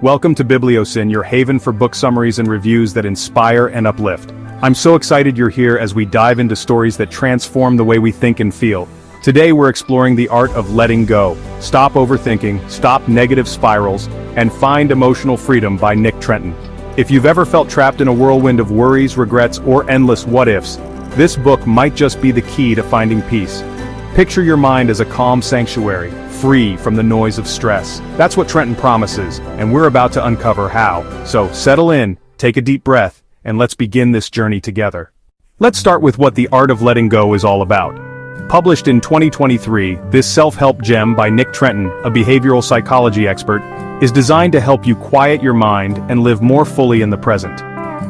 Welcome to BiblioSyn, your haven for book summaries and reviews that inspire and uplift. I'm so excited you're here as we dive into stories that transform the way we think and feel. Today we're exploring the art of letting go. Stop overthinking, stop negative spirals, and find emotional freedom by Nick Trenton. If you've ever felt trapped in a whirlwind of worries, regrets, or endless what-ifs, this book might just be the key to finding peace. Picture your mind as a calm sanctuary, free from the noise of stress. That's what Trenton promises, and we're about to uncover how. So settle in, take a deep breath, and let's begin this journey together. Let's start with what the art of letting go is all about. Published in 2023, this self-help gem by Nick Trenton, a behavioral psychology expert, is designed to help you quiet your mind and live more fully in the present.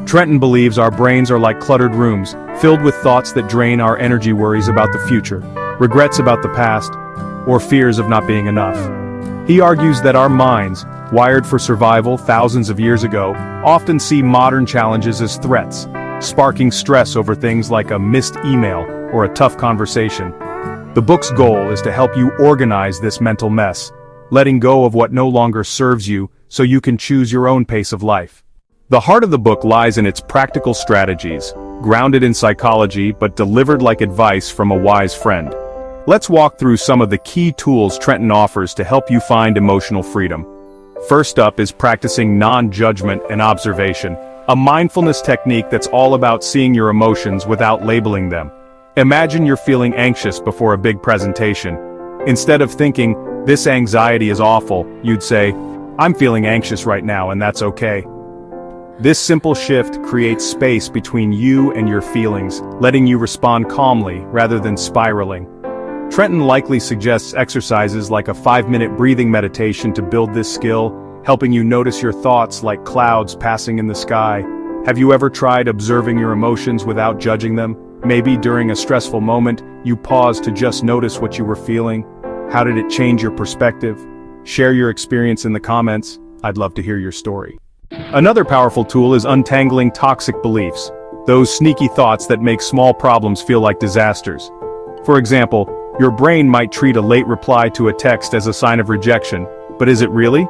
Trenton believes our brains are like cluttered rooms, filled with thoughts that drain our energy, worries about the future, regrets about the past, or fears of not being enough. He argues that our minds, wired for survival thousands of years ago, often see modern challenges as threats, sparking stress over things like a missed email or a tough conversation. The book's goal is to help you organize this mental mess, letting go of what no longer serves you so you can choose your own pace of life. The heart of the book lies in its practical strategies, grounded in psychology but delivered like advice from a wise friend. Let's walk through some of the key tools Trenton offers to help you find emotional freedom. First up is practicing non-judgment and observation, a mindfulness technique that's all about seeing your emotions without labeling them. Imagine you're feeling anxious before a big presentation. Instead of thinking, "This anxiety is awful," you'd say, "I'm feeling anxious right now and that's okay." This simple shift creates space between you and your feelings, letting you respond calmly rather than spiraling. Trenton likely suggests exercises like a 5-minute breathing meditation to build this skill, helping you notice your thoughts like clouds passing in the sky. Have you ever tried observing your emotions without judging them? Maybe during a stressful moment, you paused to just notice what you were feeling. How did it change your perspective? Share your experience in the comments. I'd love to hear your story. Another powerful tool is untangling toxic beliefs, those sneaky thoughts that make small problems feel like disasters. For example, your brain might treat a late reply to a text as a sign of rejection, but is it really?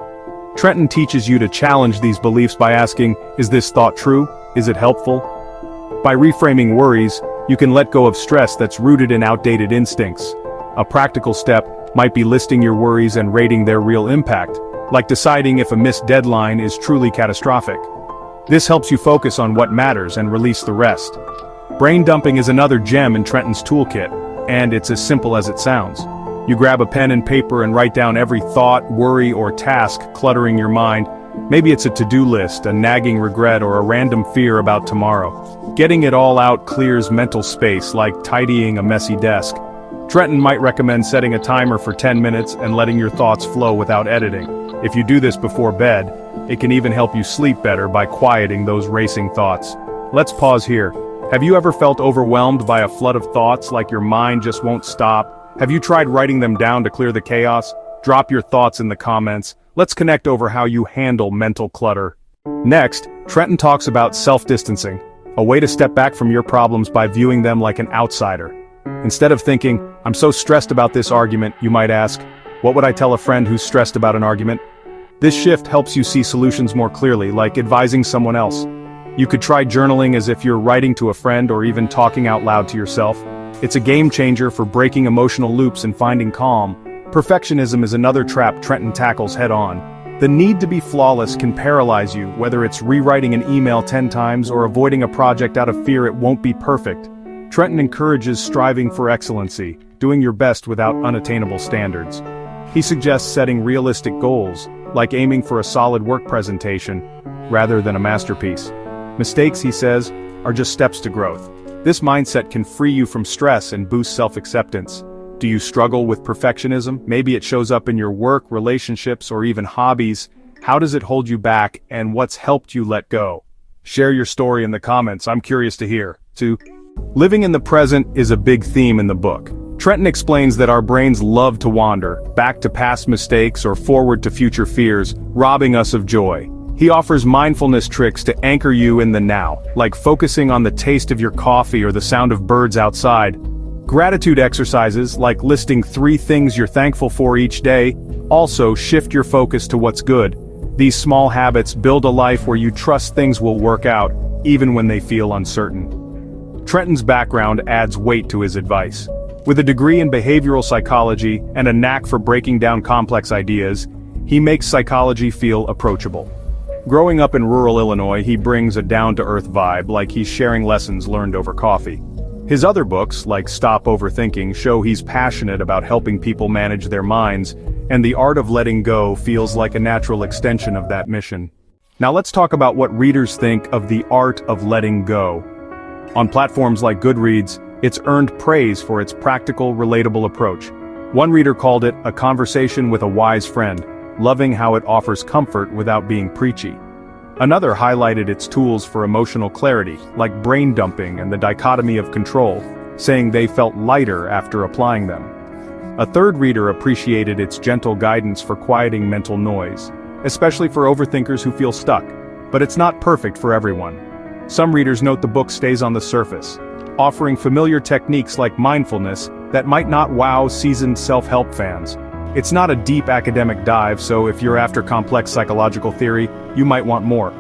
Trenton teaches you to challenge these beliefs by asking, is this thought true? Is it helpful? By reframing worries, you can let go of stress that's rooted in outdated instincts. A practical step might be listing your worries and rating their real impact, like deciding if a missed deadline is truly catastrophic. This helps you focus on what matters and release the rest. Brain dumping is another gem in Trenton's toolkit, and it's as simple as it sounds. You grab a pen and paper and write down every thought, worry, or task cluttering your mind. Maybe it's a to-do list, a nagging regret, or a random fear about tomorrow. Getting it all out clears mental space like tidying a messy desk. Trenton might recommend setting a timer for 10 minutes and letting your thoughts flow without editing. If you do this before bed, it can even help you sleep better by quieting those racing thoughts. Let's pause here. Have you ever felt overwhelmed by a flood of thoughts, like your mind just won't stop? Have you tried writing them down to clear the chaos? Drop your thoughts in the comments. Let's connect over how you handle mental clutter. Next, Trenton talks about self-distancing, a way to step back from your problems by viewing them like an outsider. Instead of thinking, "I'm so stressed about this argument," you might ask, "What would I tell a friend who's stressed about an argument?" This shift helps you see solutions more clearly, like advising someone else. You could try journaling as if you're writing to a friend or even talking out loud to yourself. It's a game changer for breaking emotional loops and finding calm. Perfectionism is another trap Trenton tackles head-on. The need to be flawless can paralyze you, whether it's rewriting an email 10 times or avoiding a project out of fear it won't be perfect. Trenton encourages striving for excellency, doing your best without unattainable standards. He suggests setting realistic goals, like aiming for a solid work presentation, rather than a masterpiece. Mistakes, he says, are just steps to growth. This mindset can free you from stress and boost self-acceptance. Do you struggle with perfectionism? Maybe it shows up in your work, relationships, or even hobbies. How does it hold you back, and what's helped you let go? Share your story in the comments. I'm curious to hear. 2. Living in the present is a big theme in the book. Trenton explains that our brains love to wander, back to past mistakes or forward to future fears, robbing us of joy. He offers mindfulness tricks to anchor you in the now, like focusing on the taste of your coffee or the sound of birds outside. Gratitude exercises, like listing 3 things you're thankful for each day, also shift your focus to what's good. These small habits build a life where you trust things will work out, even when they feel uncertain. Trenton's background adds weight to his advice. With a degree in behavioral psychology and a knack for breaking down complex ideas, he makes psychology feel approachable. Growing up in rural Illinois, he brings a down-to-earth vibe, like he's sharing lessons learned over coffee. His other books, like Stop Overthinking, show he's passionate about helping people manage their minds, and The Art of Letting Go feels like a natural extension of that mission. Now let's talk about what readers think of The Art of Letting Go. On platforms like Goodreads, it's earned praise for its practical, relatable approach. One reader called it a conversation with a wise friend, loving how it offers comfort without being preachy. Another highlighted its tools for emotional clarity, like brain dumping and the dichotomy of control, saying they felt lighter after applying them. A third reader appreciated its gentle guidance for quieting mental noise, especially for overthinkers who feel stuck, but it's not perfect for everyone. Some readers note the book stays on the surface, offering familiar techniques like mindfulness that might not wow seasoned self-help fans. It's not a deep academic dive, so if you're after complex psychological theory, you might want more.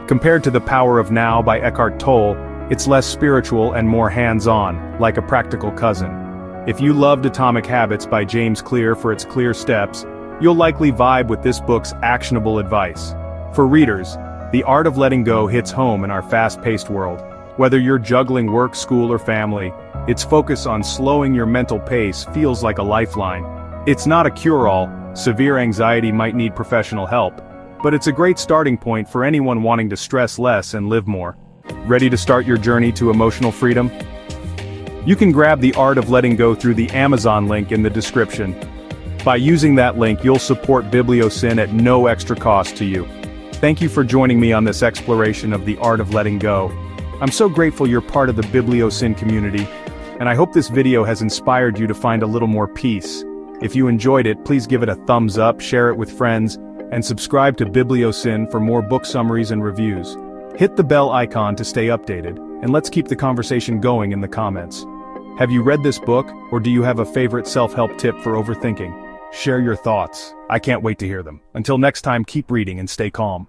Compared to The Power of Now by Eckhart Tolle, it's less spiritual and more hands-on, like a practical cousin. If you loved Atomic Habits by James Clear for its clear steps, you'll likely vibe with this book's actionable advice. For readers, The Art of Letting Go hits home in our fast-paced world. Whether you're juggling work, school, or family, its focus on slowing your mental pace feels like a lifeline. It's not a cure-all. Severe anxiety might need professional help, but it's a great starting point for anyone wanting to stress less and live more. Ready to start your journey to emotional freedom? You can grab The Art of Letting Go through the Amazon link in the description. By using that link, you'll support BiblioSyn at no extra cost to you. Thank you for joining me on this exploration of The Art of Letting Go. I'm so grateful you're part of the BiblioSyn community, and I hope this video has inspired you to find a little more peace. If you enjoyed it, please give it a thumbs up, share it with friends, and subscribe to BiblioSyn for more book summaries and reviews. Hit the bell icon to stay updated, and let's keep the conversation going in the comments. Have you read this book, or do you have a favorite self-help tip for overthinking? Share your thoughts. I can't wait to hear them. Until next time, keep reading and stay calm.